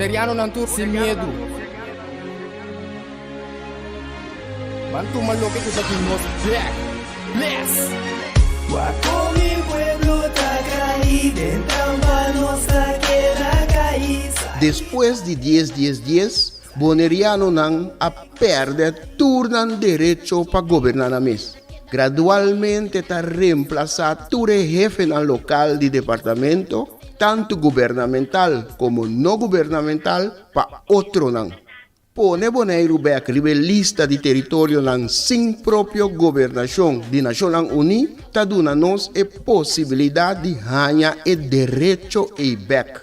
Boneriano ng tour sin miedo. Bantu maloke ko sa nos black. Bless. Guapo mi pueblo tacaíde, tamba nossa queda caíza. Después de 10, Boneriano nang a perder turnan derecho para gobernar a mes. Gradualmente está reemplazado ture jefe en local de departamento, tanto gubernamental como no gubernamental, para otro nang. Pone Bonaire back lista de territorio nang sin propio gobernación de Naciones Unidas, ta duna nos e posibilidad de ganhar e derecho e back.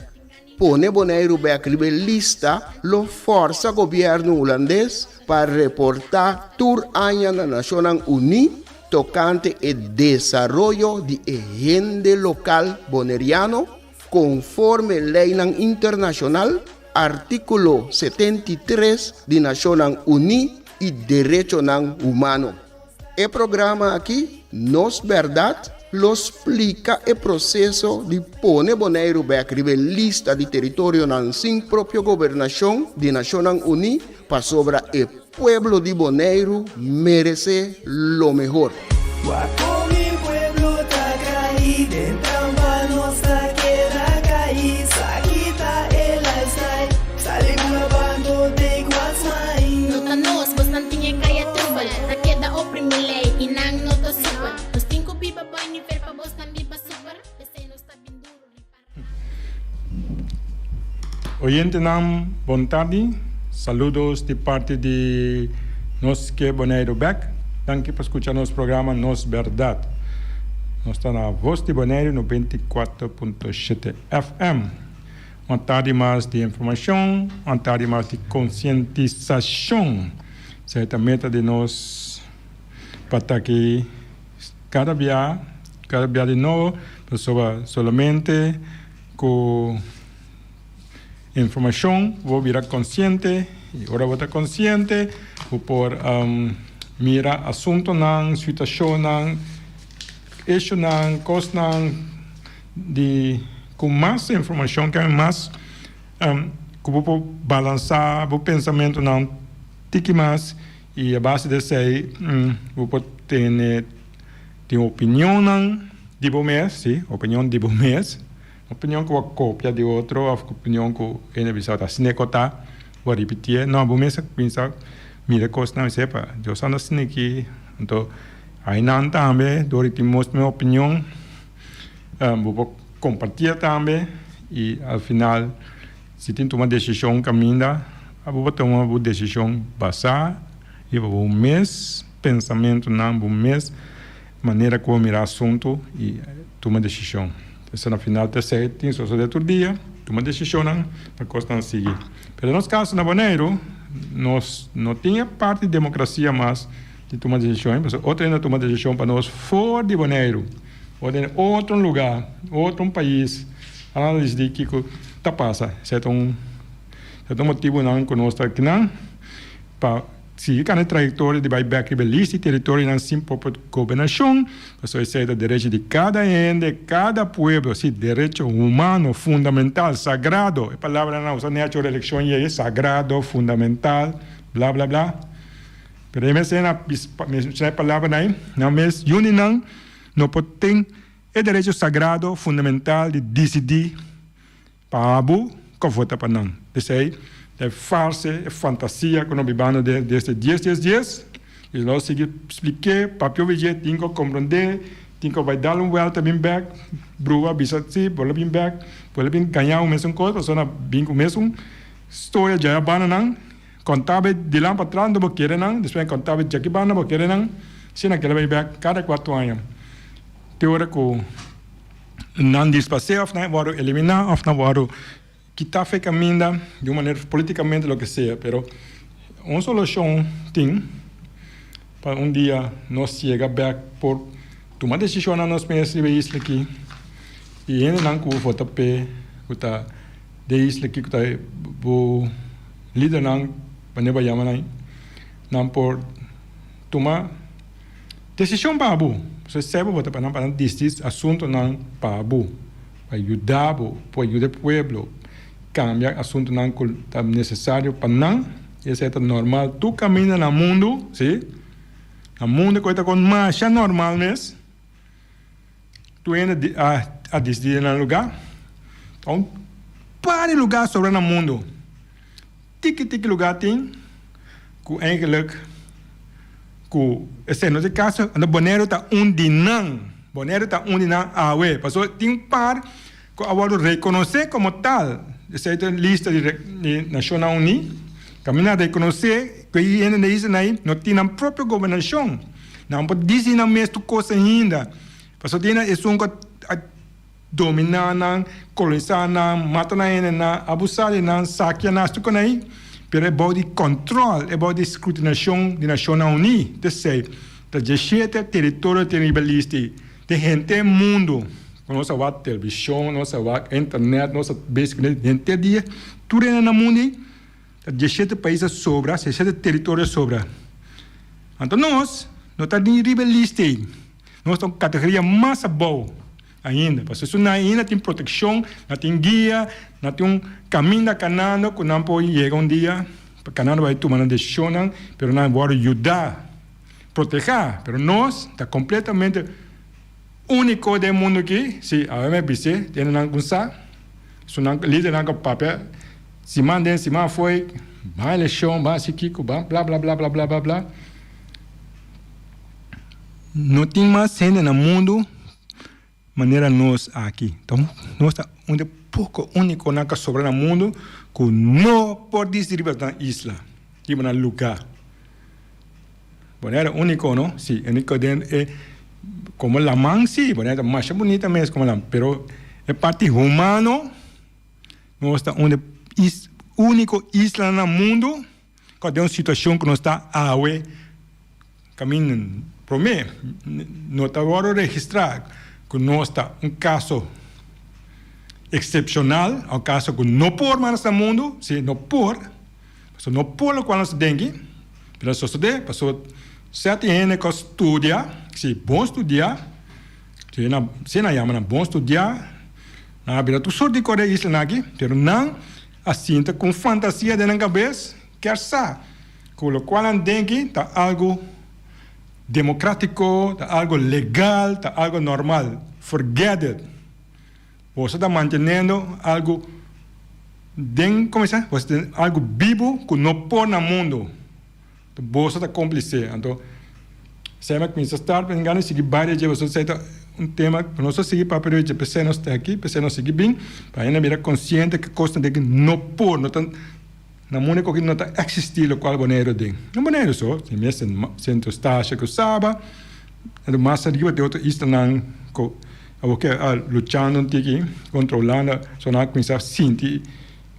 Pone Bonaire back lista lo forza gobierno holandês para reportar tur aña na Naciones Unidas tocante el desarrollo de agente local boneriano conforme ley internacional artículo 73 de Naciones Unidas y Derecho Humano. El programa aquí, Nos Bèrdat, lo explica el proceso de poner Bonaire back lista de territorio sin propia gobernación de Naciones Unidas para sobre el pueblo de Bonaire merece lo mejor. Guapo mi pueblo tacaíde, tamba nossa queda caíza. Quita el lifestyle, sale grabando de guasmai. Nota nos, vos não tinha caia trubal. Na queda oprimilei, inang nota super. Os cinco biba boy ni fer pa vos não biba super. Esse não está bem duro. Oyente nam, bom tarde. Saludos de parte de NKBB Bonaire Back. Danke por escuchar nosso programa Nos Bèrdat. Nós estamos na Voz di Bonaire no 24.7 FM. Uma tarde mais de informação, uma tarde mais de conscientização. Essa meta de nós para estar aqui cada dia de novo, somente com informação, vou virar consciente, e agora vou estar consciente, vou por mirar assunto, situação, eixo, coisa, com mais informação, que é mais, que vou balançar o pensamento, tique mais, e a base desse aí, vou ter opinião, de bom mês, sim, opinião de bom mês, opinião que eu copia de outro, opinião que eu não visão, assim é que eu vou repetir, não, bom mês, pensar, mira coisa não sei para, eu só não sei aqui, então, aí não também, dou que mostra minha opinião, vou compartilhar também, e ao final, se tem uma decisão caminha, vou tomar uma decisão baseada, e vou mês, pensamento não, vou mês, maneira como mirar assunto e tomar decisão. Então, no final, tem só de outro dia, tomar decisão para coisa não seguir. Mas no nosso caso, na Bonaire, nós não tinha parte de democracia mais de tomar decisão, mas outra ainda tomar decisão para nós fora de Bonaire, ou em outro lugar, outro país, análise de que está passa, certo motivo não que nós está aqui não, para seguir a trajetória de buyback rebelista e território não sem própria governação, isso é o direito de cada ente, cada povo, sim, direito humano fundamental, sagrado, a palavra não usa nem a eleição é sagrado, fundamental, blá blá blá. Pero aí mas a palavra não mas união não pode ter o direito sagrado, fundamental de decidir para abu, que vota para não. Isso aí é farsa, é fantasia que nós vivemos desde 10. E nós expliquei, papel vigente, tem que compreender, tem que vai dar uma volta bem back, brua, bisati, bola bem back, bola bem ganhar o mesmo coisa, só na bem com o mesmo história já é bana não, contava de lá para trás, não querer não, depois contava de aqui bana, não querer não, se naquela vai back cada 4 anos. Teórico não despassei, of não vou eliminar, of não vou quitar a caminha de uma maneira politicamente o que seja, pero uma solução tem para dia nós chegar back por tomar decisão na nossa mesma aqui e ainda não que vou tapar que tá de isla aqui que tá o líder não para não vai não por tomar decisão para abu você sabe vou tapar não para decidir assunto não para abu para ajudar o povo cambia assunto não tá necessário para não, isso é normal. Tu caminha no mundo, sim? No mundo coisa com marcha normal mesmo. Tu ainda a decidir no lugar. Então, para lugar sobre no mundo. Tiki lugar tem, que eigenlijk, que esse no caso, no Bonaire tá não. Bonaire tá não awe. Passou tem par que agora reconhecer como tal. Essa é a lista de Nações Unidas. Caminhar reconhecer que ainda isso aí não tem a própria governação. Não pode dizer na mesma coisa ainda. Passou tem isso um dominar, colonizar, matar, abusar, saquear, tudo aí. Pero é about de controle, é about de escrutinação de Nações Unidas. Ou seja, de jeito território terribilista, de gente mundo. Nossa televisão, nossa internet, nossa basicamente gente dia, tudo é no mundo. De jeito países sobra, de jeito território sobra. Então nós estamos de rebelista. Nós estamos categoria mais boa ainda. Porque isso ainda tem proteção, não tem guia, não tem caminho da canal, que não pode chegar um dia, o canal vai tomar uma decisão, mas não vai ajudar, proteger. Mas nós estamos completamente único do mundo aqui. Se a MBC tem uma coisa, se não líder não papel, se mandem, se não foi, vai eleição, vai se quico, blá blá blá blá blá blá blá. Não tem mais gente no mundo maneira nós aqui. Então, nós estamos um pouco único na sobre o mundo que não pode distribuir na isla, tipo na lugar. Bonaire único, não? Sim, único é como a mãe, sim, Bonaire é mais bonita mesmo como a mãe, pero é parte humano. Nós estamos um único isla no mundo que tem uma situação que nós está awe caminhando. Para mim, não está agora registrado que nós está um caso excepcional, um caso que não por mais no mundo, se não por o qual nós dengue, pela sociedade, passou 7 anos que estudia, se bom estudar, se não chama bom estudar, na vida tu sorte de correr isso aqui, mas não assim com fantasia dentro da cabeça, quer saber, com o qual dengue está algo democrático, algo legal, algo normal. Forget it. Você está mantendo algo, algo vivo que não pode no mundo. Você está cúmplice. Então, se eu começar a estar pensando, seguir várias vezes, você está tema para nós seguir para o de PC não está aqui, PC não seguir bem, para ainda virar consciente que costa de que não pode, não está na mundo que não está existindo o qual Bonaire tem. Não Bonaire só, se mesmo centro estágio que sabe, é mais arriba de outro istana que que lutando aqui, controlando, só não começar a sentir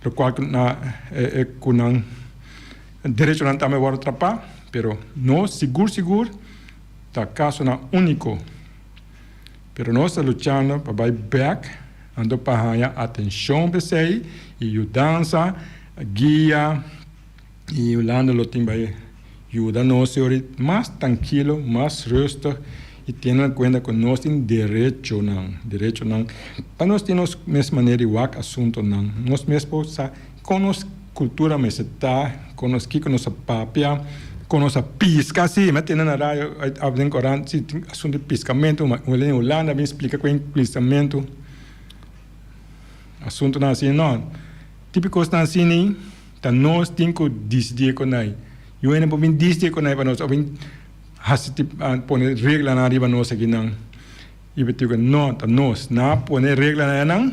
o qual na com não direito não também vai atrapalhar, pero nós seguro tá caso na único. Pero nós estamos lutando para ir back, ando para ganhar atenção para você e ajudança, guia e o lado lo tem vai ajuda nós mais tranquilo, mais justo e tendo em conta que nós temos direito não, para nós temos mesma maneira igual assunto não, nós mesmo com nossa cultura mas está, com nós que com nossa papia, com nossa pisca sim, mas tendo na rádio abren coran se assunto de piscamento, uma Holanda me explica com piscamento, assunto não assim não, típico está assim tá nós temos que decidir com aí, eu ainda vou decidir com aí para nós, poner regra na arriba nós aqui não, e eu digo não, tá nós não poner regra na não,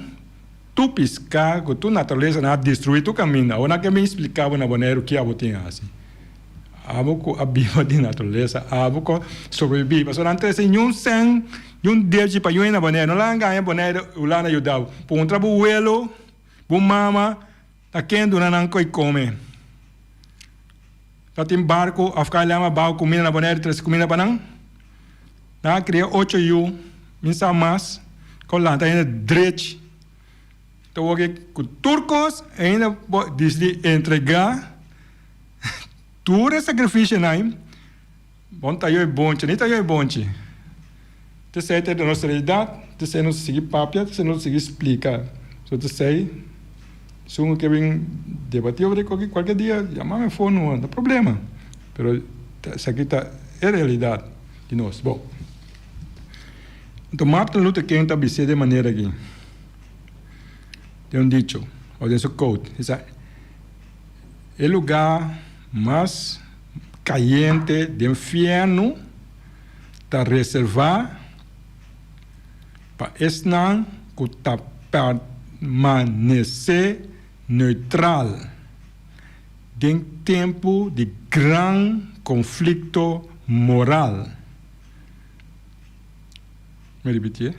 tu piscar, que tu natureza não destruir tu caminho, ou não que me explicava na Bonaire o que eu tinha assim. Abo a viva de natureza, abo ko sobreviver. Mas antes yung sen, yung deje pa yung na Bonaire, no lang ganha Bonaire ulan na yudao. Puntra bu welo, bu mama, takendo na nang koi come. Patim barco, afka lama bao comida na Bonaire, 3 comida pa nang. Na cria 8 yu, minsa mas, ko lang tayo na dredge. Tawag ko turcos, ainda disli entregar. Tudo é sacrifício, não? Bom, tá eu é bonche, nem tá eu é bonche. Te sei da nossa realidade, te sei não seguir papia, te sei não seguir explicar. Só te sei, Se uno quiere debatir sobre cualquier día, llámame phone, no hay problema. Pero esa aquí está en realidad de nós. Bom, então Martin Luther King está dizendo de maneira aqui. Tem dicho, ou tem seu quote, diz: o lugar mais caliente do inferno está reservado para estar que está permanecer neutral em tempo de grande conflito moral. Me repetir.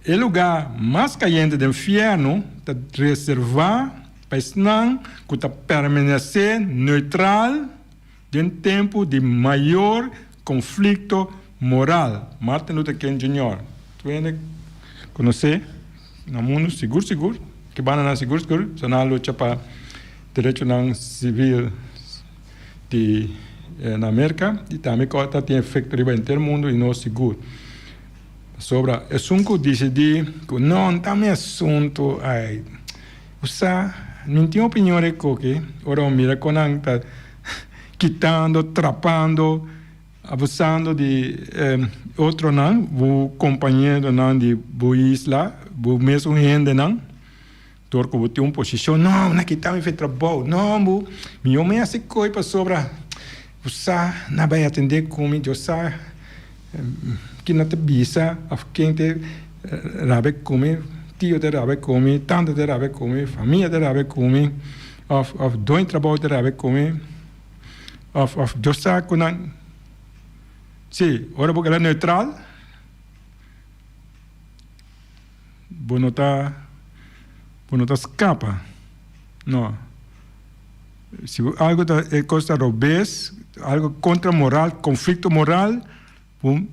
O lugar mais caliente do inferno está reservado para estar que está permanecer neutral em tempo de maior conflito moral. Martin Luther King Jr. Tu conhecer? No mundo seguro, que vai na seguro, só na luta para direito civil na América e também tem efeito em todo o mundo e não seguro. Sobre o assunto decidir que não também assunto não tem opinião de que ora mira quando está quitando, trapando, abusando de outro não, o companheiro não de boa isla, o mesmo gente não, torco bote uma posição, não que está me fez trabalho, não, me homem assim coisa sobre, você não vai atender como eu sei, que não te bisa, quem te rabe como, tio te rabe como, tante te rabe como, família te rabe como, of dois trabalho te rabe como, of eu sei que não. Sim, ora porque ela é neutral, não está escapa, não. Se algo é coisa robês, algo contra moral, conflito moral, tem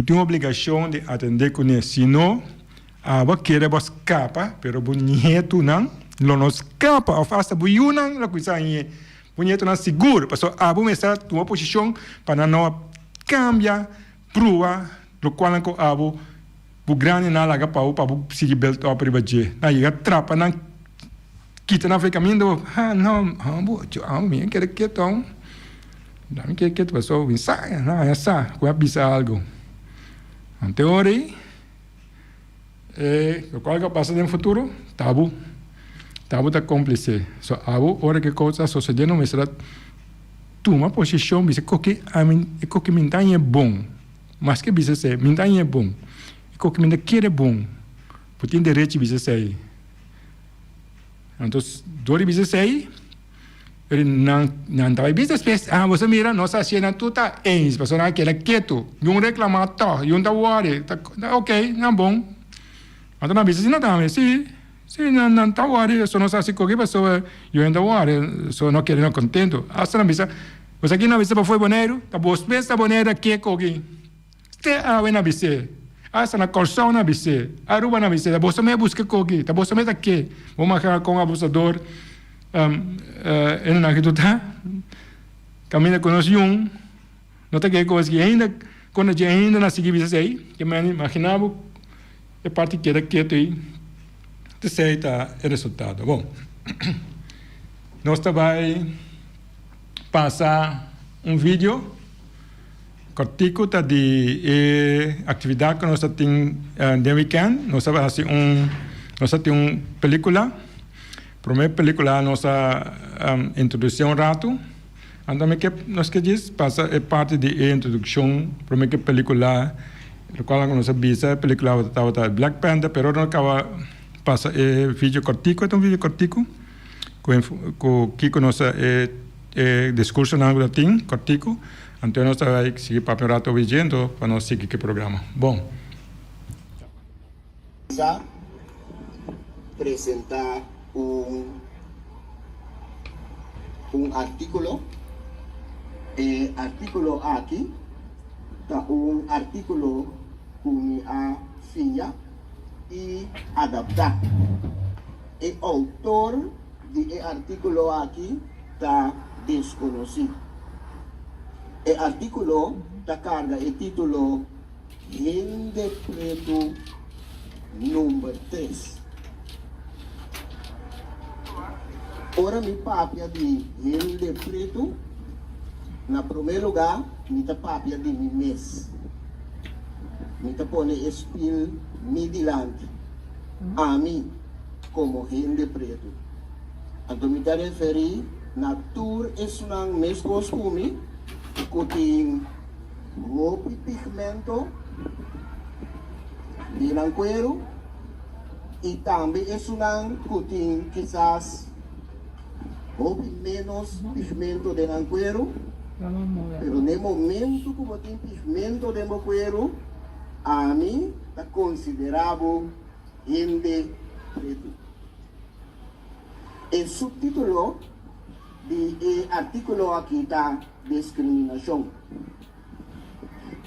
uma obrigação de atender com isso. Se não, ela quer escapa, mas o nieto não escapa, ou faz a buiuna, a coisa aí, o nieto não seguro, porque a começar a uma posição para não cambia, prova, do qual o grande não laga para o seguir belt a privadia. Aí a trapa não quita não fica caminho, eu quero que então, não quero que pessoa ensaia, não é essa, com a bisa algo. Em teoria, o qual que passa no futuro, tabu está cúmplice. So hora que coisa sucedendo, mas será uma posição, diz que montanha é bom, mas que diz assim, montanha é bom, que montanha quer é bom, porque tem direito diz assim. Então, dori diz assim, ele não estava diz assim, você mira, nossa cena tu tá ens, pessoa que ela quieto, um reclamatório, um da worry, ok, não bom. Então não diz assim, não tá, sim, não tá worry, só não sabe se qualquer pessoa eu ainda worry, só não querendo contento. Assim não diz. Você aqui na visita foi boneiro, tá bom, pensa boneiro aqui aqui. Ste a na visita. Asa na corção na visita. Aruba na visita, você me busca aqui, tá você me aqui. Vou marcar com o abusador. Ele não acredita. Caminha com nós não tá que coisa que ainda quando a gente ainda não seguir visita aí, que me imaginava é parte que era quieto aí. Esse tá o resultado. Bom, nós vai passar vídeo cortico de atividade que nós temos de weekend. Nós vamos fazer uma película. Primeira película, nossa introdução rato. Então, que nós que diz passa é parte de introdução. Primeira película, o qual nós vimos a película da Black Panther, pero não acaba passa vídeo cortico, é vídeo cortico com que nossa discurso na latim, cortico, então nós vamos seguir para o rato vigendo para nós seguir o programa. Bom. Já apresentar artículo, artículo aqui, tá artículo com a filha e adaptar. O autor do artículo aqui está desconocido. O artículo da carga e título em decreto número 3. Ora mi papia de gente preto, na primeiro lugar, mi ta papia de mi mes. Mi ta pone espil mi dilante, a mim, como gente preto. Então me ta referi, na tour esunang mes costume, que roupa e pigmento, de cuero, e também esunang que quizás roupa menos pigmento de cuero, pero no momento como tem pigmento de cuero, a mim está considerado gente preto. El subtítulo do artículo aqui está discriminação.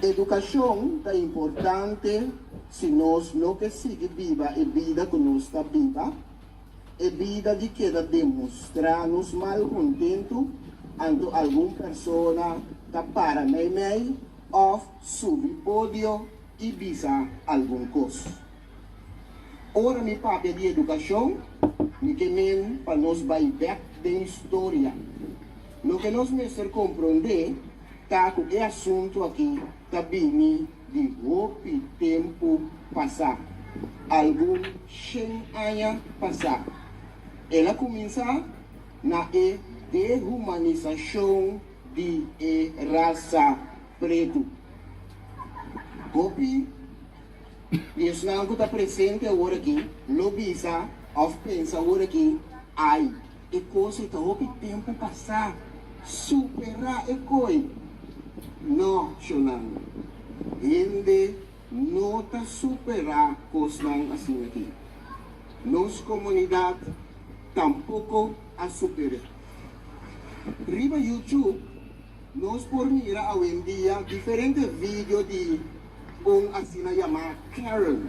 Educação é importante se nós não que sigue viva a vida que nós está viva, a vida de que demonstrar-nos mal contento ante alguma pessoa está para meio ou subir pódio e visar algum coisa. Ora, mi papel de educação, me quemen para nós vai back da história. No que nós mesmos compreender, tá que o assunto aqui está bem de roupa tempo passar, algum 100 anos passar. Ela começa na dehumanização de raça preto. Roupa isso não está presente agora aqui, lobisa, ou pensa agora aqui, ai, e coisa está o tempo passar, superar e coisa. Não, chonando. Gente não está superar coisas assim aqui. Nossa comunidade tampouco a superar. Riba YouTube, nós por mirar hoje em dia diferentes vídeos de assim chamada Karen.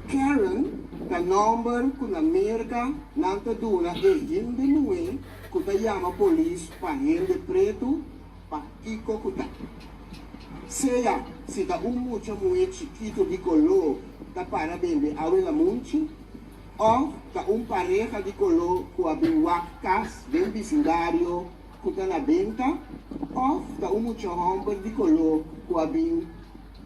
Karen, o número que na América não está dando é gente nueve que está chamando a polícia para gente preto para icocutar. Seja, se está muito chiquito de color, está para vender a la munchi, ou está pareja de color que abre wacas, bem vecindário, que está na venda, ou está muito homem de color que abre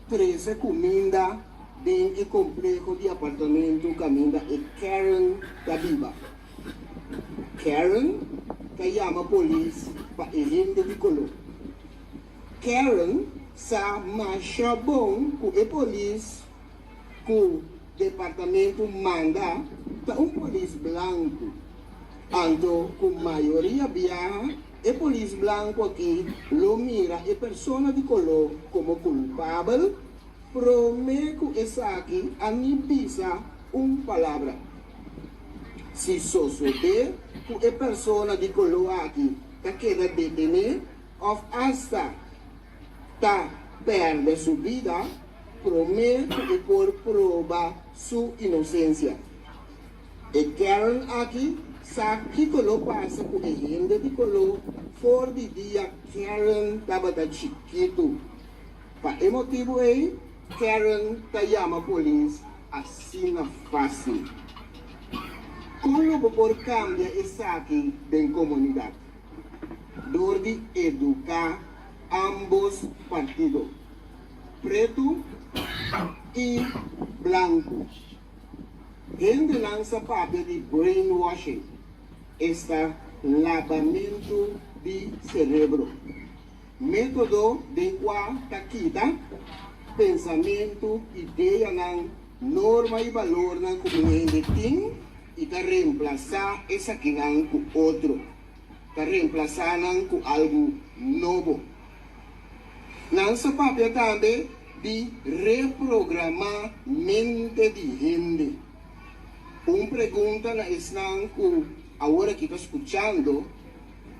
13 comida bem e complexo de apartamento caminda e Karen da viva. Karen que chama a polícia para gente de color. Karen sa marcha bom que a polícia que o departamento manda para polícia branco. Então, com maioria viaja, a polícia branco aqui lo mira a pessoa de color como culpável, promete essa aqui a nibisa palavra. Se só souber que a pessoa de color aqui está querendo detener, ou hasta está perde sua vida, promete por prova sua inocência. E Karen aqui sabe que color passa com a gente de color, fora de dia Karen estava chiquito. Para esse motivo aí, Karen chama a polícia assim na fácil. Como por cambiar isso aqui da comunidade? Dor de educar ambos partidos, preto e branco. Gente lança papel de brainwashing, este lavamento de cérebro. Método de qual quita pensamento, ideia, norma e valor na comunidade tem e está reemplaçar essa aqui com outro. Está reemplaçar com algo novo. Lança papel também de reprogramar mente de gente. Uma pergunta na estão que agora que está escutando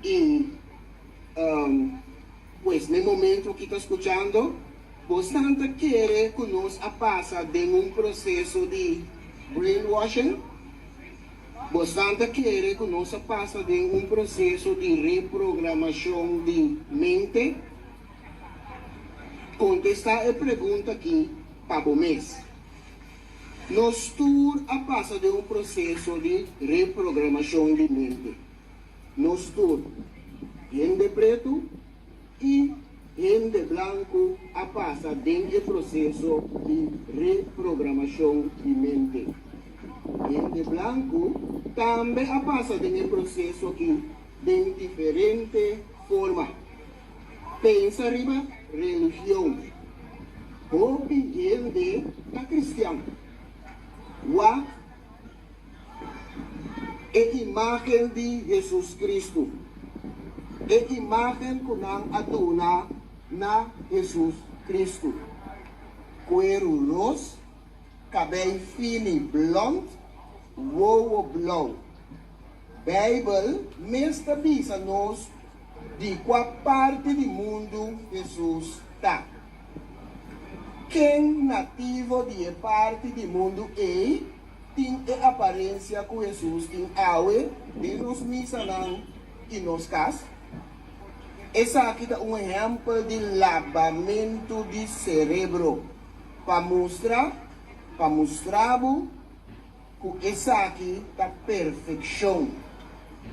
e pues no momento que está escutando, bastante quer que nós passa de processo de brainwashing, bastante quer que nós passa de processo de reprogramação de mente. Contestar a pergunta aqui para o mês. Nós tour a passa de um processo de reprogramação de mente. Nós tour gente preto e gente branco a passa de processo de reprogramação de mente. Gente branco também a passa de processo que de diferente forma. Pensa riba religião. Houve gente da cristã. Wa é imagem de Jesus Cristo. É imagem que não aduna na Jesus Cristo. Cuero rosa, cabelo fino blond, ovo blauw. Bible mestra bisa nos de qual parte do mundo Jesus está. Quem nativo de parte do mundo tem a aparência que Jesus tem awe de nos misanan e nos cas. Essa aqui é um exemplo de lavamento de cérebro para mostrar que essa aqui é perfeição.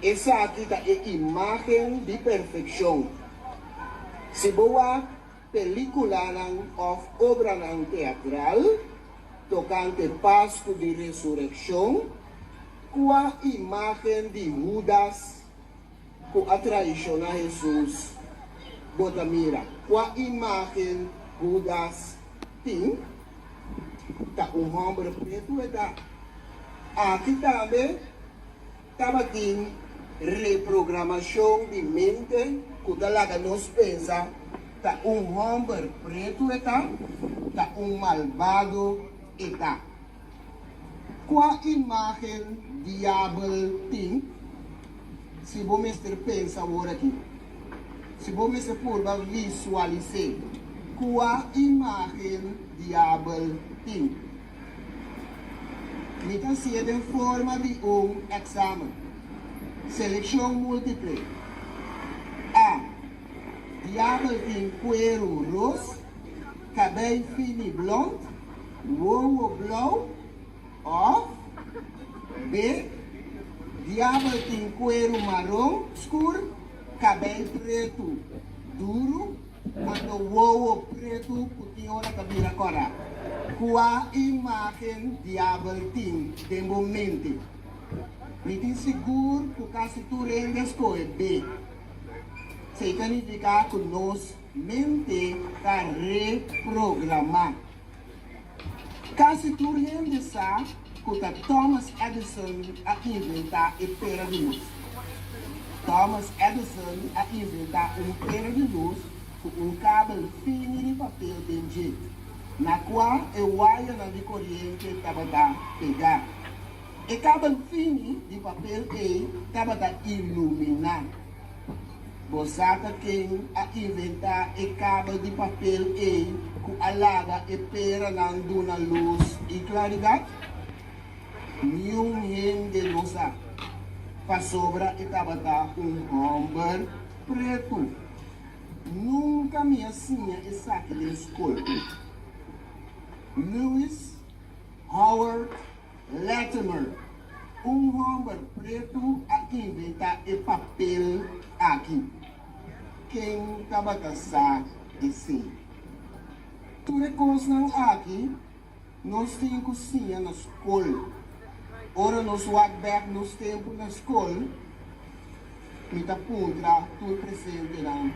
Essa aqui é a imagem de perfeição. Se boa película ou obra teatral tocante Páscoa de ressurreição, com a imagem de Judas que a traiciona Jesus, bota mira, com a imagem Judas tem, tá homem preto e tá aqui também estava tem reprogramação de mente que talaga nos pensa tá homem preto e tá malvado e tá com a imagem diabo tem. Se você pensa agora aqui, se você for visualizar com a imagem diabo tem, então se é de forma de exame, seleção múltipla. A. Diabo tem cuero rosa, cabelo fino blond, ovo blau. Ou B. Diabo tem cuero marrom escuro, cabelo preto duro, e ovo preto que ora cabira cora. Qual imagem diabo tem de momento? Me tem seguro que caso tu rendes com B. Significa que nós mente está reprogramada. Caso tu rendes que Thomas Edison a inventar a pera de luz. Thomas Edison a inventar pera de luz com cabo fino de papel de jeito, na qual o wire de corrente estava a pegar. E cabo fino de papel estava a iluminar. Você quem a inventar o cabo de papel que alaga a pera dando na luz e claridade? Nenhum de nós para sobra estava homem preto. Nunca me assina essa aqui na escola. Lewis Howard Latimer, homem preto a inventar o papel aqui. Quem estava caçar esse? Tudo coisas aqui, nós temos cozinha na escola. Ora nós walk back nos tempos na escola, me tá contra tudo presente lá.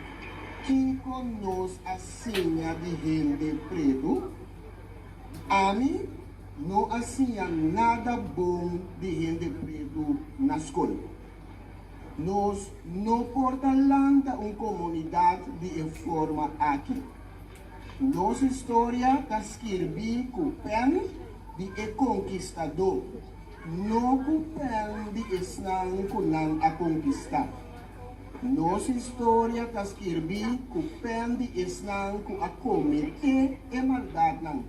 Quem conosco assina de gente preto, a mim não assina nada bom de gente preto na escola. Nós não portamos uma comunidade de forma aqui. Nossa história está escrita com pen de conquistador. Não compreende Islam que não a conquistar. Nossa história está escrita com pen de Islam que a cometer e maldade não.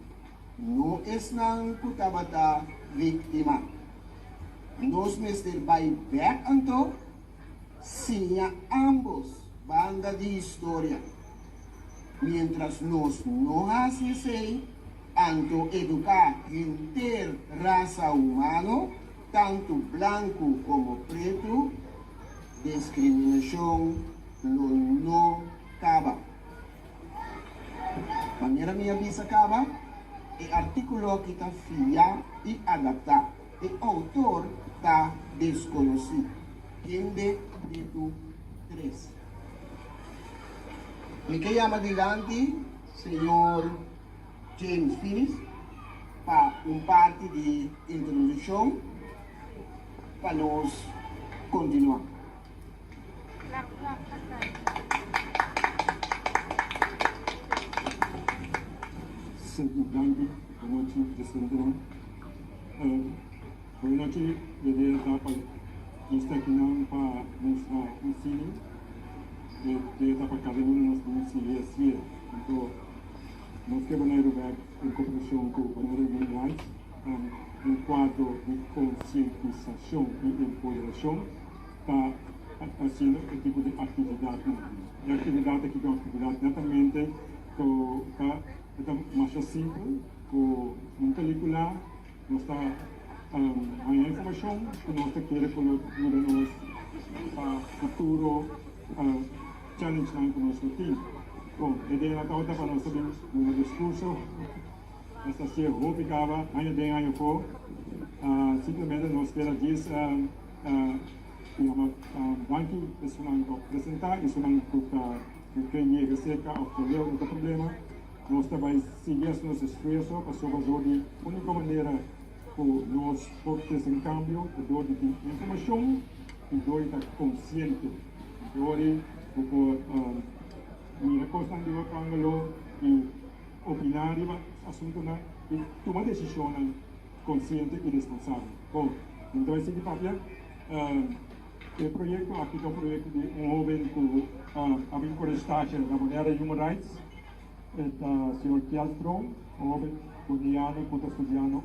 Não Islam que estava da vítima. Nós mestre vai back então, sim ambos banda de história. Mientras nós não fazemos Anto educar inter-raça humano, tanto branco como preto, discriminação não acaba. Maneira minha visa acaba, é artículo que está fia e adaptar. O autor está desconhecido. Quem de preto 3. Me que chama adiante, senhor James Finis, para parte de introdução, para nós continuar. Danke, boa noite, presidente. Boa noite, bèrdat, nós estamos aqui para mostrar o ensino, para cada um de nós ensino. Então, nós queremos ajudar em cooperação com o Bonaire Human Rights, em quadro de conscientização e empoderação, para fazer esse tipo de atividade. E a atividade aqui é uma atividade netamente mais simples, com uma película, nós está a informação que nós queremos para nós futuro challenge que nós temos. Bom, a ideia da outra para nós saber no discurso, essa se roubava, ainda bem ainda for, simplesmente nós queremos dizer banco isso não apresentar, isso não quem receita obter o problema, nós também seguir os nossos esforços para sobre a única maneira que nós podemos em cambio de informação e de consciente, mi recostano di Angolo e opinare assunto e tomar decisão consciente e responsável. Bom, então esse aqui papel o projeto aqui é um projeto de jovem que a encoragem da Bonaire Human Rights o senhor Kialtron, jovem boliviano que está estudando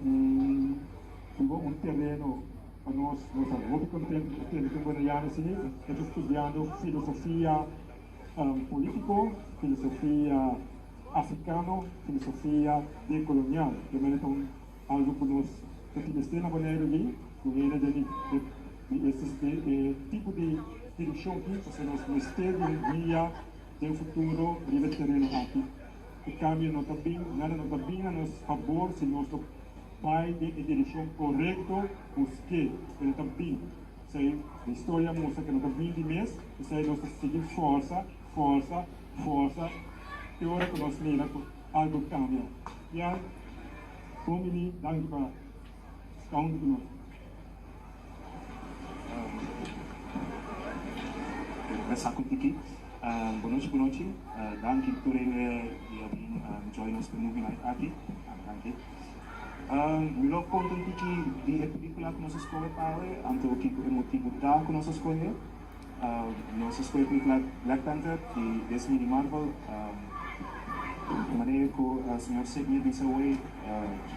um terreno para nós muito contente de ter um boliviano assim, está estudando filosofia político, filosofia africana, filosofia decolonial. Também é algo que nós temos na Bonaire ali, que esse tipo de direção que nós temos um dia de futuro de terreno aqui. E cambia nota bem, nada nota bem a nosso favor se nosso pai de direção correto, os que ele também sei a história mostra que nota bem de mês, e sei nós seguir força, e agora que nós mira algo cambia. E a família danke para cada um de nós. Começar com aqui. Boa noite. Danke por join us for movie night aqui. Danke. Melhor ponto que de película que nós escolhemos para, anto o que o motivo da que nós escolhemos. Nós escolhemos Black Panther e Disney de Marvel. De maneira que o senhor seguia desse way,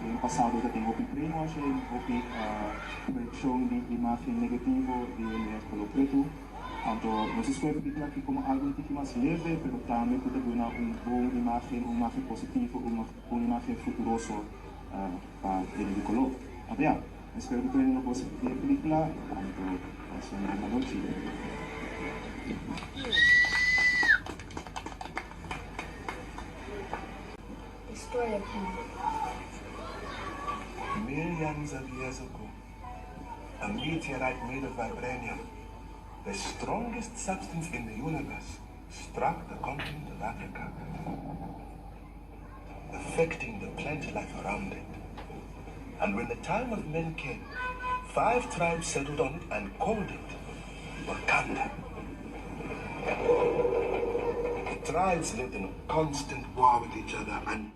no passado já tem o prêmio, acho que projeção de imagem negativa de color preto. Então, nós escolhemos película aqui como algo que mais leve, mas também pode dar uma imagem positiva, uma imagem futurosa para ele color. Até, espero que tenham uma boa película. Então, boa noite. História Millions of years ago, a meteorite made of vibranium, the strongest substance in the universe, struck the continent of Africa, affecting the plant life around it. And when the time of men came, 5 tribes settled on it and called it Wakanda. The tribes lived in a constant war with each other and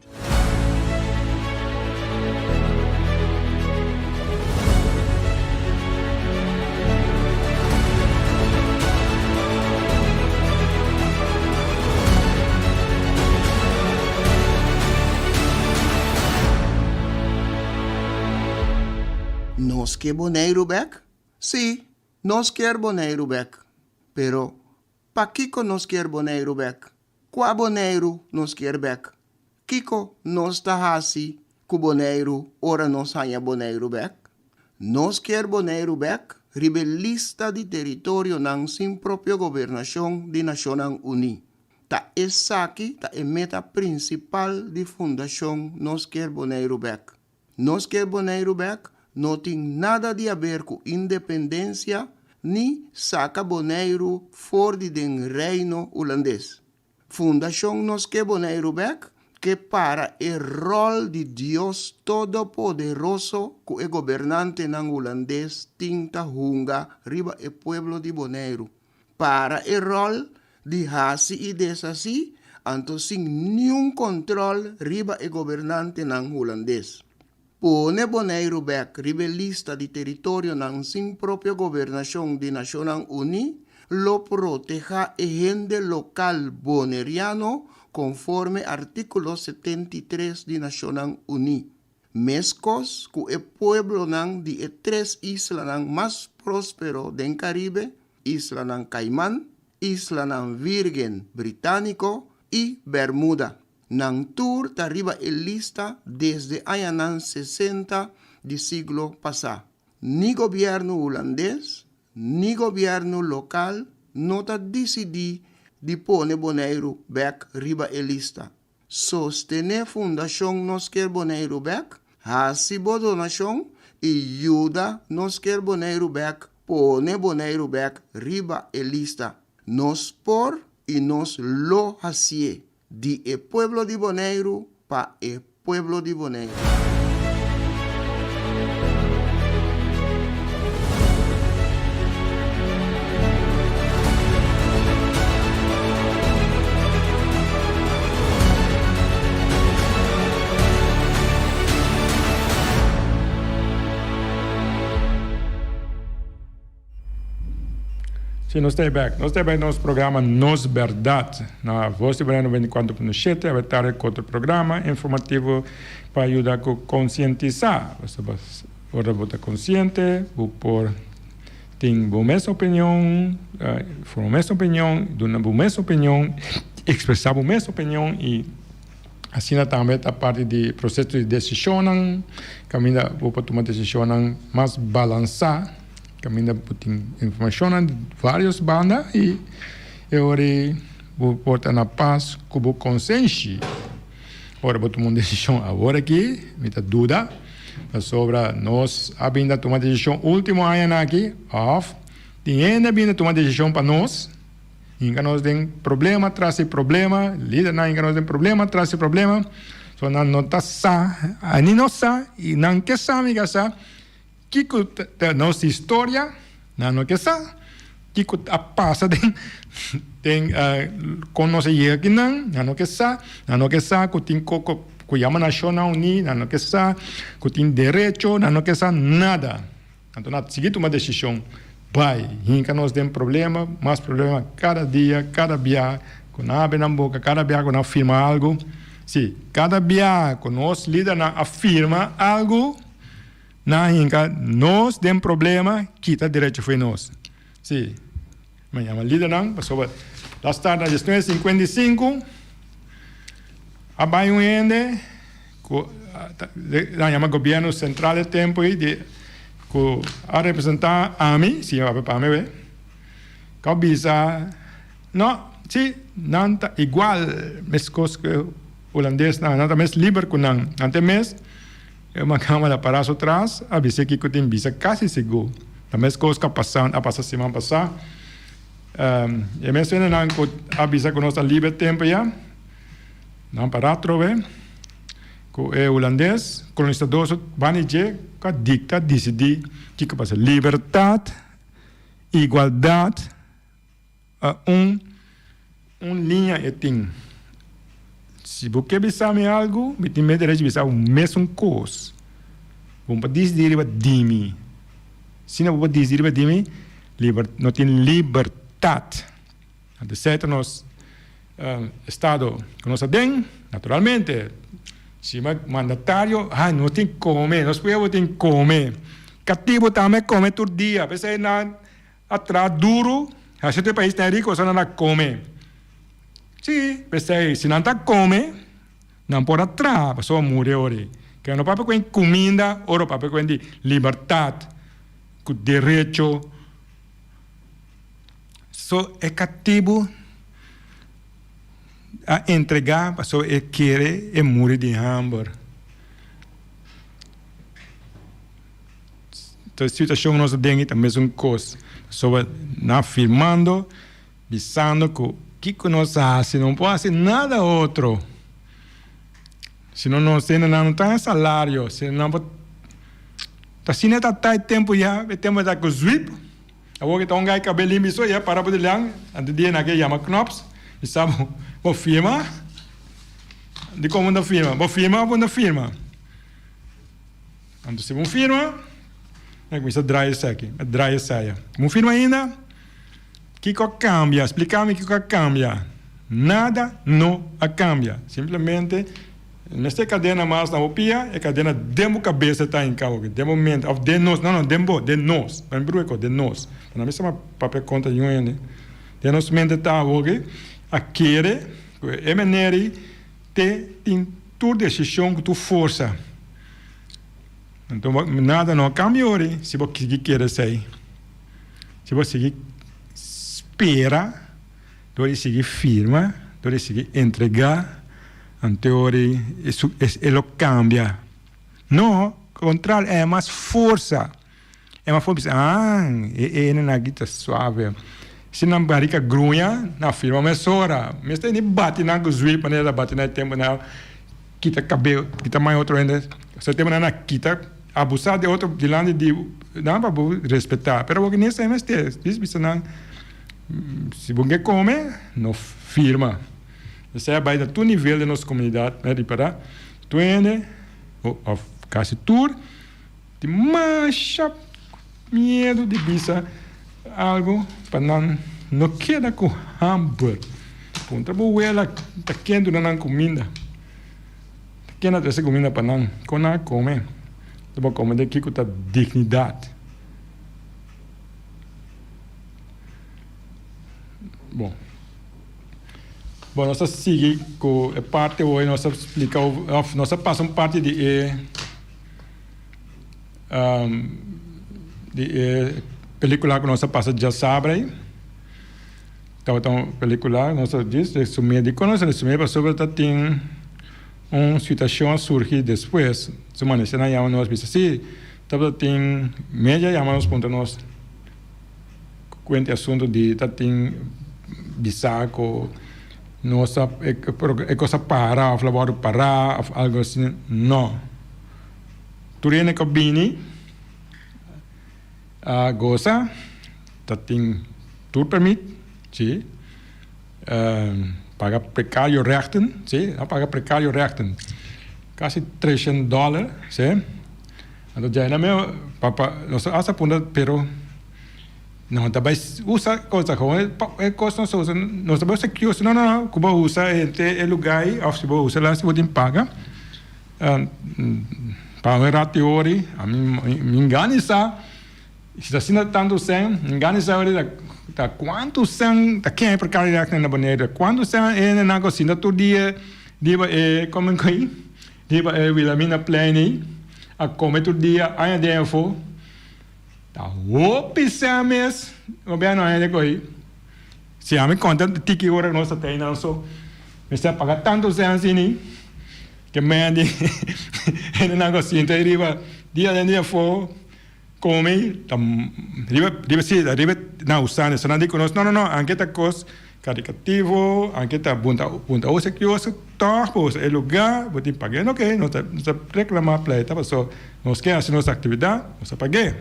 ¿Nos quer Bonaire back? Sí, nos quer Bonaire back. Pero, pa Kiko nos quer Bonaire back? Qua Bonaire nos quer back? Kiko nos ta hasi ku Bonaire ora nos hanya Bonaire bek. Nos quer Bonaire bek, rebelista di territorio nang sin propio gobernación di Naciones Unidas. Ta esaki ta e meta principal di fundación nos quer Bonaire bek. Nos quer Bonaire bek no tem nada de a ver com independência ni saca Bonaire fora den reino holandês. Fundação nos quer Bonaire bek que para o rol de Deus Todo-Poderoso que o governante nang holandês tinta hunga riba e pueblo de Bonaire. Para o rol de hasi e desasi, anto sin nenhum controle riba e governante nang holandês. Pone Bonaire bek rebelista de território nang sin propia governação de Naciones Unidas, lo proteja e gente local boneriano conforme artículo 73 de Naciones Unidas. Mescos que el pueblo nang de tres islas nang más próspero del Caribe, isla nang Caimán, isla nang Virgen Británico y Bermuda. Nang tour arriba el lista desde año 60 del siglo pasado. Ni gobierno holandés, ni gobierno local no ta decidí de poner Bonaire bek riba el lista. Sostener fundación nos quer Bonaire bek, hasibo donación y ayuda nos quer Bonaire bek, pone Bonaire bek riba el lista. Nos por y nos lo hacie. De el pueblo de Bonaire pa el pueblo de Bonaire. Sim, nós estamos back. Nós estamos no nosso programa Nos Bèrdat. Na Voz di Bonaire 24.7, vai estar outro programa informativo para ajudar a conscientizar. Você pode estar consciente, por ter uma mesma opinião, formar uma mesma opinião, dar uma mesma opinião, expressar uma mesma opinião e assim também a parte do processo de decisão, caminha para tomar decisão mais balançada. Caminha tem informação de várias bandas e agora vou portar na paz como consciência. Agora vou tomar uma decisão agora aqui, me dá dúvida sobre nós ainda tomar decisão último ano aqui, off, tem ainda ainda tomar decisão para nós. Ainda nós tem problema atrás de problema, líder não ainda nós tem problema atrás de problema, só não está sa, ani não sa e não quer saber que sa. Que a nossa história, não que sa, que a passa tem conhecer aqui não que sa, que tem que chama Naciones Unidas, não que sa, que tem direito, não que sa nada. Então nós seguimos uma decisão, vai, ainda nós temos problema, mais problema cada dia, cada dia, quando abre na boca, cada dia quando afirma algo, sim, cada dia quando nós líder afirma algo. Nós temos problema, quita direito foi nós. Sim. Me chama líder não, passou lá tarde às 9h55, abai ende, chama governo central de tempo de a representar a mim, sim, para mim, que avisa, não, sim, não tá igual, mas coisa que holandês não tá mais livre com não, ante mês uma câmera para atrás, avisa que tem visa quase seguro. A mesma coisa que a passar semana passada, e mesmo não avisa que nós estamos livre tempo já, não para trove, que é holandês, colonizador, vai dizer que dicta decidir que passa liberdade, igualdade, linha e tem. Se você pensar em algo, você tem direito de pensar o mesmo coisa. Vamos dizer de mim. Se não vou dizer de mim, não tem liberdade. De certo, nosso Estado que nós temos, naturalmente, se o mandatário, não tem que comer, nós podemos ter que comer. Cativo também come todo dia. Pensei atrás duro, a gente país tem rico, só não come. Sim, pensei, se não está come, não pode atrás, só morrer. Que não papo com comida, ou papo com liberdade, com direito. So é cativo a entregar, so é querer e morrer de hambre. Então a situação nós temos é a mesma coisa. So na afirmando, pensando que nós fazemos, não pode fazer nada outro. Se não tem salário, se não pode... Se não está tempo já, temos que zwip. Agora que está cabelinho, isso já para poder ler, antes de naquele chama knops, e sabe, vou firma, de como não firma, vou firma, vou não firma. Então se vou firma, começa a drar isso aqui, a drar isso aí. Vou firma ainda, que cambia, explicar-me que cambia. Nada não cambia, simplesmente... Nesta cadena mais na opia, é cadena demo cabeça está em causa, de momento, of de nós, não, de nós, não é de nós. Não é só papel conta de um, de nós mente está hoje, aquele, é maneira tem tua decisão que tu força. Então nada não cambia hoje, se você quer sair, se você espera, deve seguir firme, deve seguir entregar. En teoria, ele cambia. Não, contrário, é mais força. É mais força. É na guita suave. Se não barrica grunha, na firma, mas sora. Mas tem nem bate na guzui, para bate na tempo, na quita cabelo, quita mais outro ainda. Se tem na quita, abusar de outro, de lá de não para respeitar. Pero o que nem sei mais ter. Diz não. Se você come, não firma. Isso é a do nível da nossa comunidade, né, de parar. Tu ainda, ou quase tudo, de mancha, medo de bisa algo para não queda com hambúrguer. Ponta boa ela tá quente na comida. Tá quente essa comida para não comer. Tu vai comer daqui com a dignidade. Bom, nós seguimos com a parte hoje, nós explicamos, nós passamos parte de película que nós passamos já sabe. Então, película, nós diz, resumir de conosco, resumir para sobre tem uma situação surgir depois. Semana, se não é nós bisa assim, então tem média chamamos ponto nós cuente assunto de tem bisaco nossa é coisa parar, falar parar, algo assim, não. Turien NKBB goza, tem tour permit, sim, paga precário rechten, sim, paga precário rechten, quase $300, sim. Então já é na minha, papa, nós asa punta, pero não, também usa coisa como é coisa não usa, nós também usa que usa não, como usa é lugar, ou se usa lá se você paga, para o teoria, a mim me engana isso, se assim tanto sem, engana isso tá quanto sem, tá quem é para carregar na banheira, quanto sem é na cozinha todo dia é como que, é vitamina plena, a comer todo dia, aí dentro tá opção mesmo, o bem não é de coi. Se a mim conta de tiki hora nós tem não só, mas se pagar tanto assim, que mende, ele não gosta de riba, dia for come, riba não usando, só não digo nós não, anche tá coisa caricativo, anche tá bunta usa que usa todos é lugar, botem pagar, ok, nós reclamar plata, passou, nós quer fazer nossa atividade, nós pagar.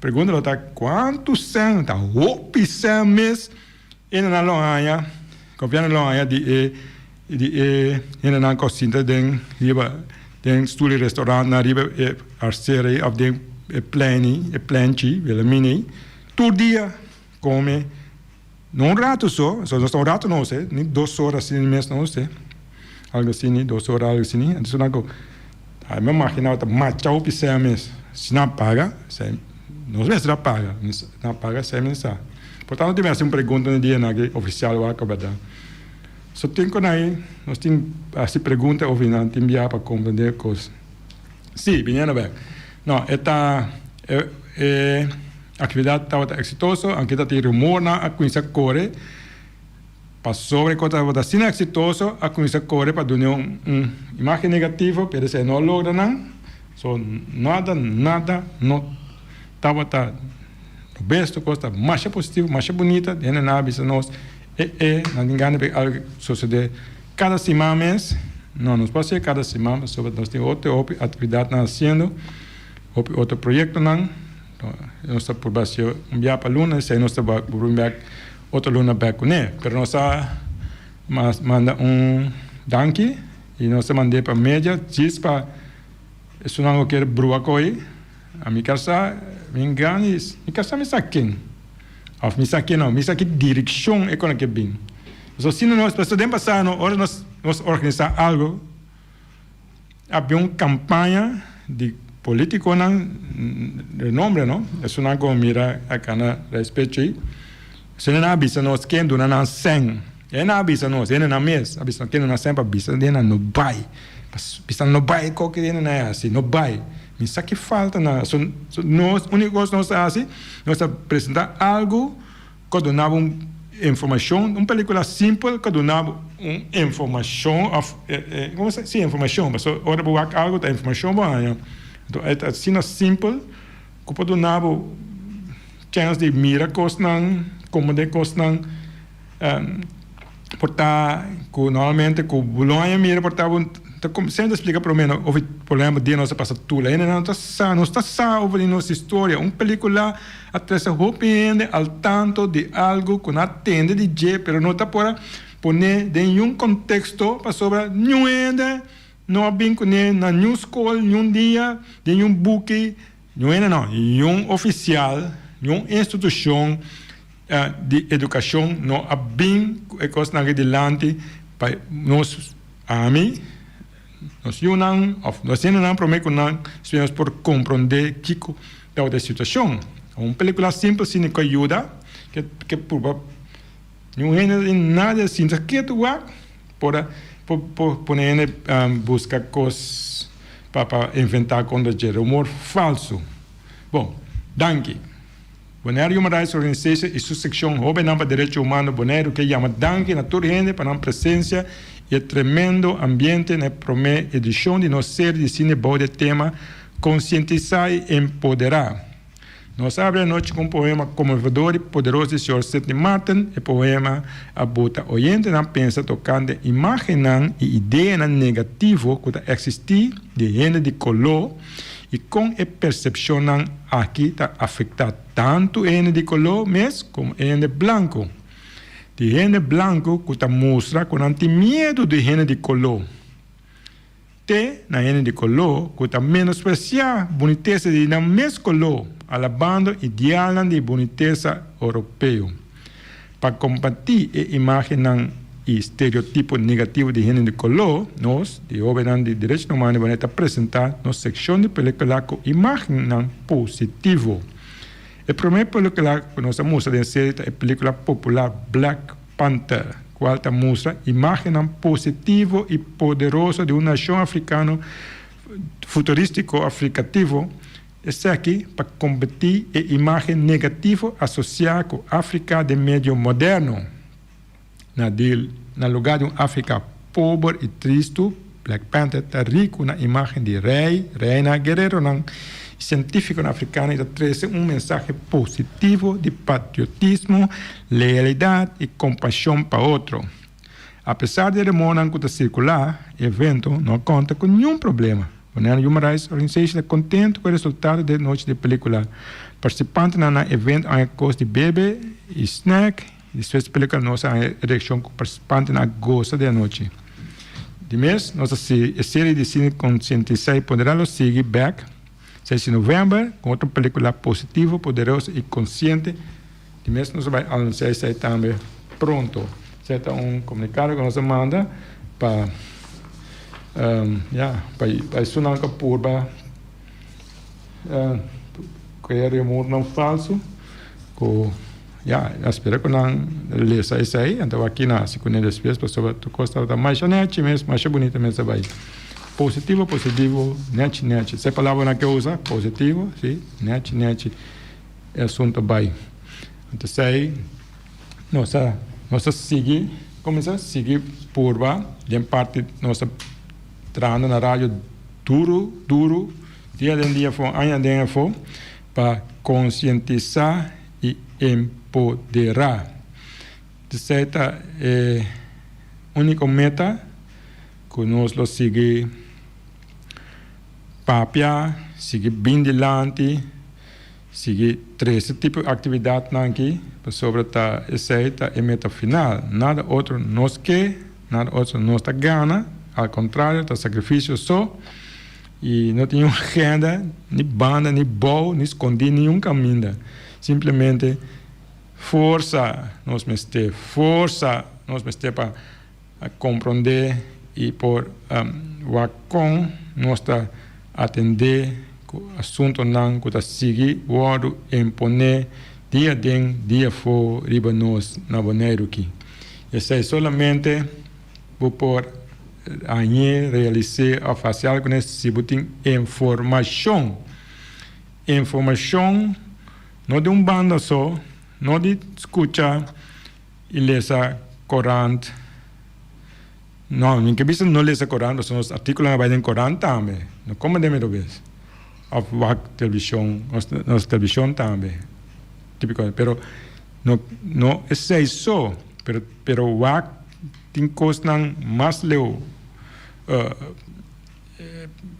Pergunta está quanto são, está opção mesmo, e na loja, confiando na loja de na cozinha de estúdio restaurante na riba arceria of de planchi, mini, todo dia come, não rato só nós um rato não sei, nem 2 horas assim mesmo não sei, algo assim, 2 horas algo assim, então não, a minha máquina está macha opção mesmo, se não paga, não sei se não paga sem mensagem. Portanto, tivesse uma pergunta no dia oficial lá que vai dar. So tengo ahí, nos tienen así pregunta o final te enviar para comprender cosas. Sí, vinieron a ver. No, esta actividad estaba exitosa, aunque está rumor na a Quinza Core, para sobre cosas estaba sin exitoso, a Quinza Core para dar una imagen negativa, pero se no logra nada. So nada, no estaba o beste coisa mais positiva, mais bonita, e na bisa nós não engano que algo sucede cada semana mês, não nos passa cada semana, sobre nós temos outra atividade na fazendo, outro projeto não, nós está por baixo enviar para luna, se nós está por enviar outra luna back com ele, pero nós manda danke e nós manda para média, diz para isso não quer brua coi, a minha casa me enganes, me casa me saquem. Of me saquem não, me saquem direção é quando que bem. So se nós passamos passando, hora nós organizar algo, havia uma campanha de político não, de nome não, isso não como mira a cana respeito aí. Se não avisa nós quem do não sem, é não avisa nós, é na mês, avisa quem não sempre avisa, é não vai, avisa não vai qualquer não é assim, não vai. Isso que falta na nós única coisa nós assim nós apresentar algo que donava informação uma película simples que donava informação como se sim informação mas ora boa algo da informação boa então é assim simples que donava chance de mira coisas não como de coisas não portar que normalmente que Bolonha mira portava como sempre explica para mim o problema de nossa passatura ainda não está salvo em nossa história película até se arrepende ao tanto de algo que não atende de jeito mas não está por poner em um contexto para sobre nenhum ainda não bem com ele na nenhuma escola nenhum dia nenhum book nenhum oficial nenhuma instituição de educação não há bem coisa na delante para nós a mim nós não prometemos por compreender que é a situação. Uma película simples sim que ajuda, que por não é nada assim, que tu vai por poner buscar coisas para inventar contra rumor falso. Bom, danke. Bonaire Human Rights Organization e sua secção Jovem para Direitos Humanos Bonaire que chama danke na toda gente para a presença e tremendo ambiente na primeira edição de nossa série de cine boa de tema Conscientizar e Empoderar. Nós abrimos a noite com um poema comovedor e poderoso de Sr. Sidney Martin, e poema a bota oyente não pensa tocando imaginando e ideia negativa que existe de gente de color e com a percepção aqui está afetar tanto gente de color mesmo como gente branco. De gente branco que está mostra que não tem medo de gente de color. Na gente de color que está menospreciar boniteza de na mesma color, alabando ideal de boniteza europeu. Para combater a imagem e estereotipo negativo de gente de color, nós, de Jovem de Direitos Humanos, vamos apresentar na secção de película com imagem positiva. A primeira película que nós mostramos na série é a película popular Black Panther, qual mostra a imagem positiva e poderosa de uma nação africana futurístico africativo. Este aqui para combater a imagem negativa associada com a África de meio moderno. Na lugar de uma África pobre e triste, Black Panther está rico na imagem de rei, reina, guerreiro, científico africano e traz mensagem positivo de patriotismo, lealdade e compaixão para outro. Apesar de demorar que circular, o evento não conta com nenhum problema. O Human Rights Organization está contente com o resultado da noite de película. Participantes no evento há coisa de bebê e snack. Depois da película, nossa reação com participantes gosta da noite. De mês, nossa série de cine conscientizar poderá seguir back 6 de novembro, com outra película positiva, poderosa e consciente. De mês, nós vamos anunciar isso aí também pronto. Certo? Comunicado que nós manda para isso não é purba que é rumor não falso, espera que não lesa isso aí, então aqui na segunda despesa, pessoa tu gosta da mais net mesmo, mais bonita mesmo vai. Positivo, net. Essa palavra na que usa, positivo, sim, net, é assunto vai. Então sei, nossa seguir, começa a seguir curva, em parte nossa trando na rádio duro, dia a dia for, ano a dia for, para conscientizar e empoderar. Essa é a única meta que nós seguir papia, seguir bem dilante, seguir três tipos de atividade aqui, sobre essa é a meta final. Nada outro nos quer, nada outro nos gana, ao contrário, tá sacrifício só, e não tem agenda, nem banda, nem bow, nem esconder nenhum caminho. Simplesmente força nos mester para compreender e por com nós atender o assunto não que seguir o outro imponer dia for riba nós na Bonaire aqui. Esse é solamente por realizar a facial com esse botim informação não de banda só, não de escutar e ler corante. Não, ninguém precisa não ler corante, mas os artigos não vai em corante também. Não como de medo vez. Of televisão, nossa televisão também. Típico, pero não é isso, pero o tem coisas mais leu.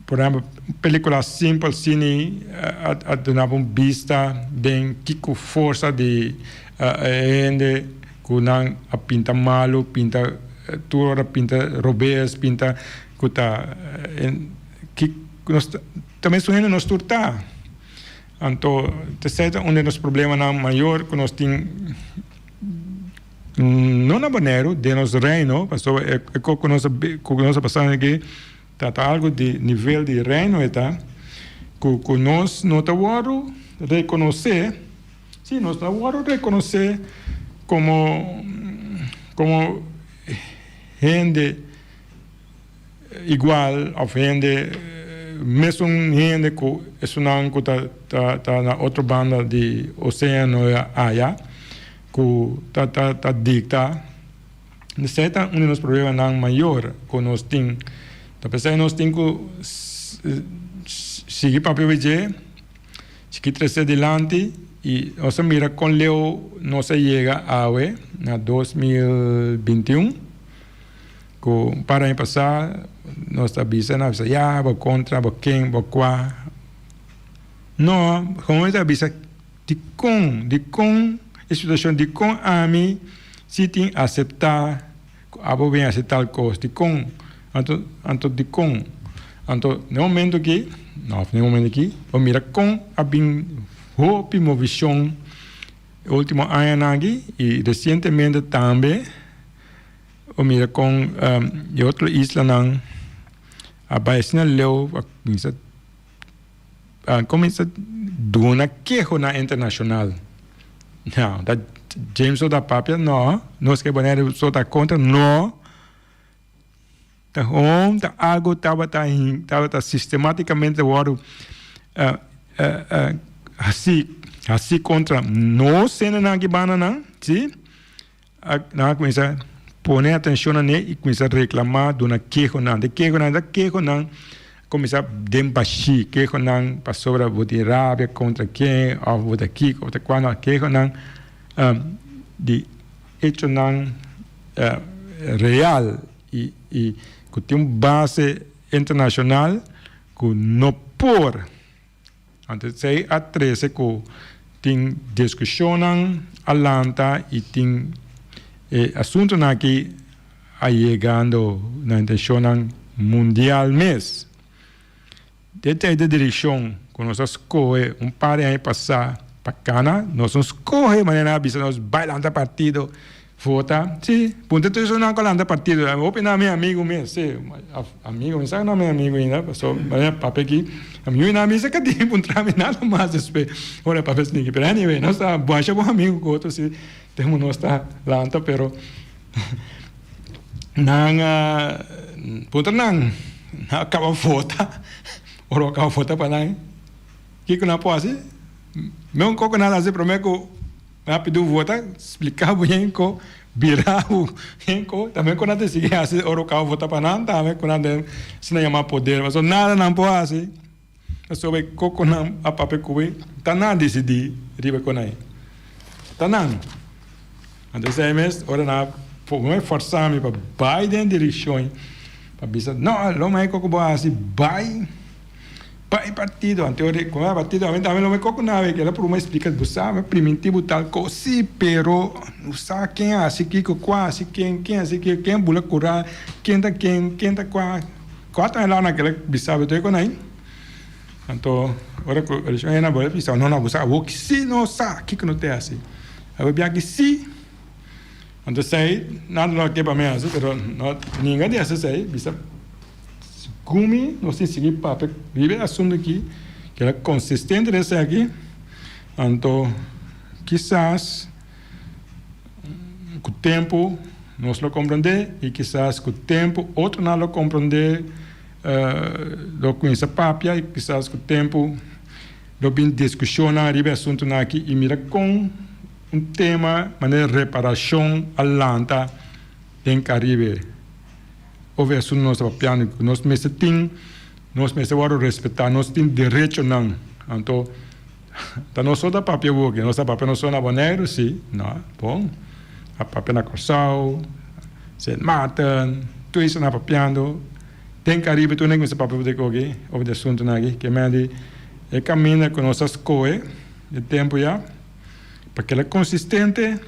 Por exemplo, película simples, cine, a dar uma vista bem que força de gente que não pinta malo, pinta tudo, pinta robês, pinta que nós também sonhamos nós turtar. Então, terceiro, um dos problemas maior que nós temos não na Bonaire, de nosso reino, porque que nós passamos aqui, está algo de nível de reino, que nós não estamos reconhecer, sim, nós estamos reconhecer como gente igual, ou gente, mesmo gente que está na outra banda de oceano aí, que está dicta. Esse é um dos problemas maiores que nós temos. Então, nós temos que seguir para o PVG, seguir trazer adiante, e nós mira com Leo, nós chega a na 2021, que para em passar, nós avisamos, vou contra, vou quem, vou quá. Não, como nós avisamos, de com, a situação de com a mim, se tem aceitar, vou bem aceitar coisa, de com. Anto de com, no momento aqui, eu mira com a bem hope movição último ano aqui e recentemente também eu mira com de outra isla não a baixinha leu começa dona que na internacional não da James ou da Papia não nós que Bonaire só da contra não algo estava sistematicamente assim contra nós sendo na Guibana, sim? Nós começa a pôr atenção nele e começa a reclamar de uma queixa não, começa a debaixir queixa não para sobre a rábia contra quem, ou daqui, contra quando queixa não, de hecho não real e que tem uma base internacional que não por antes sei a 13 que tem discussão alanta e tem assunto aqui chegando na intenção mundial mesmo dentro da direção que nós escolhe par de anos passar para cá nós escolhe maneira bisa nós bailando partido vota, sim, punto tu isso não colanda partido, eu opina meu amigo meu, sim, amigo, me sabe não meu amigo ainda, passou, papel aqui, amigo na mesa que tem um trame nada mais despe, olha papel sneaky, pero anyway, nós tá baixa bom amigo com outro se temos nós tá lanta, pero nang punto nang acaba vota, ora acaba vota para nang, que que não pode, meu coco nada se promete rápido vota, explicar bem com virar o henco, também quando a gente assim, oro carro vota para nada, também quando a se não chamar poder, mas nada não pode assim, só vai coco não a papel cubi, tá nada decidir, riba com aí, tá nada, então sei mesmo, ora na, não é forçar-me para vai dentro direção, para pensar, não, não mais coco boa assim, vai partido, anterior, como é partido, também não me coco nada, que ela por uma explica, sabe, primitivo tal coisa, sim, pero, sabe quem é, assim que quase, quem assim que quem bula curar, quem tá quatro é lá naquela, sabe, tu é com aí, então, ora que eles ainda vão pensar, não abusar, o que se não sabe, que não tem assim, eu vou que sim, então sei, nada não quer para mim assim, pero ninguém desse sei, bisa Gumi, nós temos que seguir para viver assunto aqui, que é consistente nesse aqui. Então, quizás, com o tempo, nós lo compreender, e quizás com o tempo, outro não lo compreender, lo conhece papia, e quizás com o tempo, lo bem discussiona, vive assunto aqui, e mira com um tema, maneira de reparação, alanta, em Caribe. Houve assunto nós papiano, nós mesmo vamos respeitar, nós temos direito não. Então, nós só da papel hoje, nós da papel não só na Bonaire, sim, não, bom, a papel na Corsal, Saint Martin, tudo isso na papiano, tem Caribe, tu nem conhece papel de hoje, houve assunto aqui, que me é caminho com nossas coisas, de tempo já, porque ela é consistente,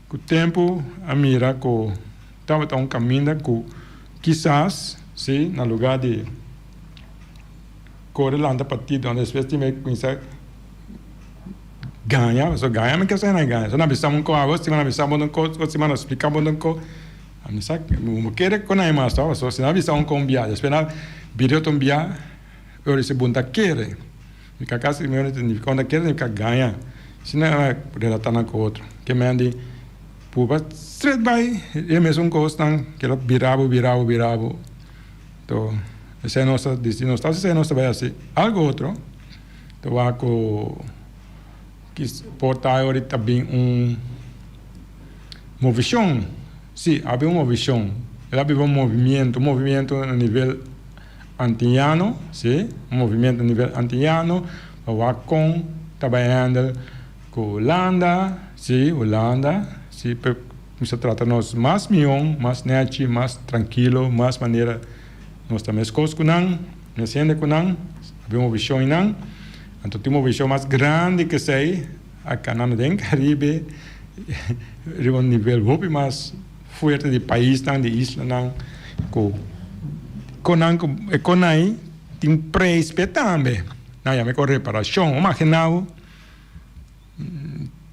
com o tempo, a mira com estava um caminho que quizás, sim, no lugar de correr lá na partida, onde as pessoas têm que conhecer ganha, só ganha, mas que você não ganha. Só não precisa com água, se não precisa com coisa, se não explica com coisa, a mim sabe, eu quero que não mais, só se não precisa com viagem, espera, vídeo tão viagem, eu se bunda quer, me caca se me quando quer, me caca ganha, se não é relatar com outro, que me ande Puba, straight by, é mesmo coisa que ela virava. Então, essa é a nossa destino, essa é a nossa vai assim. Algo outro, então, algo que porta ahorita bem uma visão. Sim, havia uma visão. Ela havia um movimento a nível antiano, sim, um movimento a nível antiano, com trabalhando com Holanda, sim, se se trata nós mais milhão, mais net, mais tranquilo, mais maneira nós também escolhemos com não, nós ainda com não, havia uma visão em não, então tem uma visão mais grande que sei, a canal do Caribe, é um nível muito mais forte de país não, de isla não, com aí tem um preço também, não é com reparação, imaginava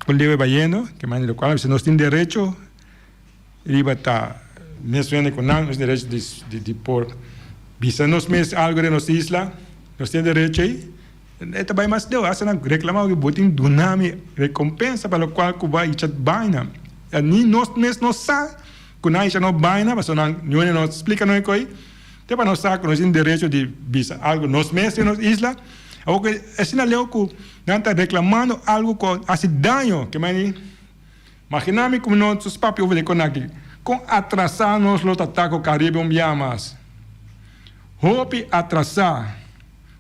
o livro baiano, que maneira do qual nós temos direito, ele vai estar mesmo com nós direito de pôr, visa nós mesmos algo de nossa isla, nós temos direito aí, é também mais deu, essa não reclamar que botem do nome recompensa para o qual que vai echar baina, nem nós mesmos não sabe, que nós já não baina, mas não nos explica não é coi, até para nós saber que nós temos direito de visa algo nós mesmos em nossa isla. Porque assim leu que não está reclamando algo com esse dano que me imaginamos como nossos papéis vêm com atrasar nós lo ataque o Caribe mais. Hope atrasar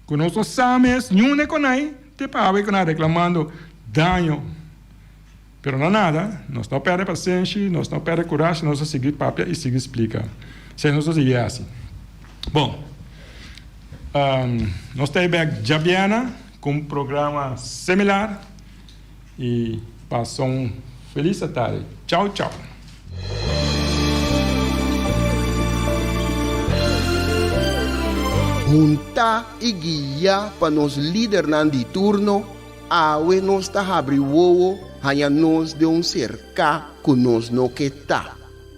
com nossos sames nenhum é com aí te para ver que não reclamando dano. Pero não nada, nós não perde paciência, nós não perde coragem, nós seguir papel e seguir explicar. Se nós seguir assim. Bom. Nós temos Jabiana com um programa similar e passam uma feliz tarde. Tchau, tchau. Junta e guia para nos líderes de turno awe nos ta abri wowo, hanya nos de cerca que nos no que tá.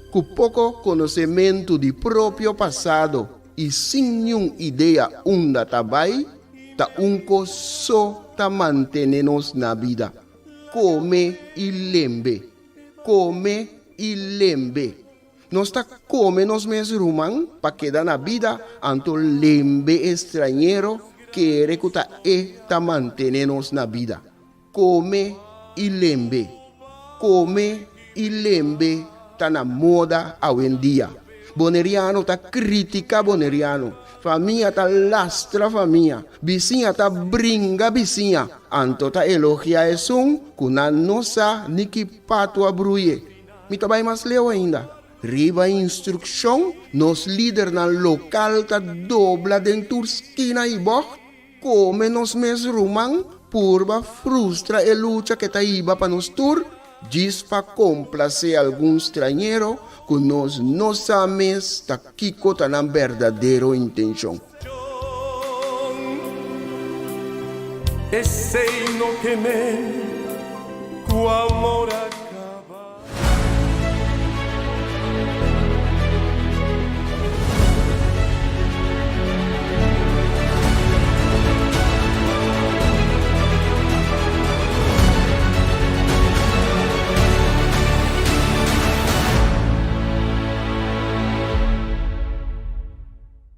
Com pouco conhecimento de próprio passado e sem nenhuma ideia onde tá vai, tá só tá manter-nos na vida. Come e lembre. Come e lembre. Nós tá come nos mesmos rumang para quedar na vida, anto lembre estrangeiro que recuta tá manter-nos na vida. Come e lembre. Come e lembre. Tá na moda hoje em dia. Boneriano tá critica boneriano. Família tá lastra família. Vizinha tá brinca vizinha. Anto tá elogia esum, kuna nossa niki patua bruye. Mi tá mais leu ainda. Riba instrução, nos líder na local tá dobla dentro esquina e boh. Come nos mes rumang, purba frustra e luta que tá iba para nos tur. Diz para complacer algum estrangeiro que nós não sabemos tá kiko tá na verdadeira intenção. E sei no que me cu amor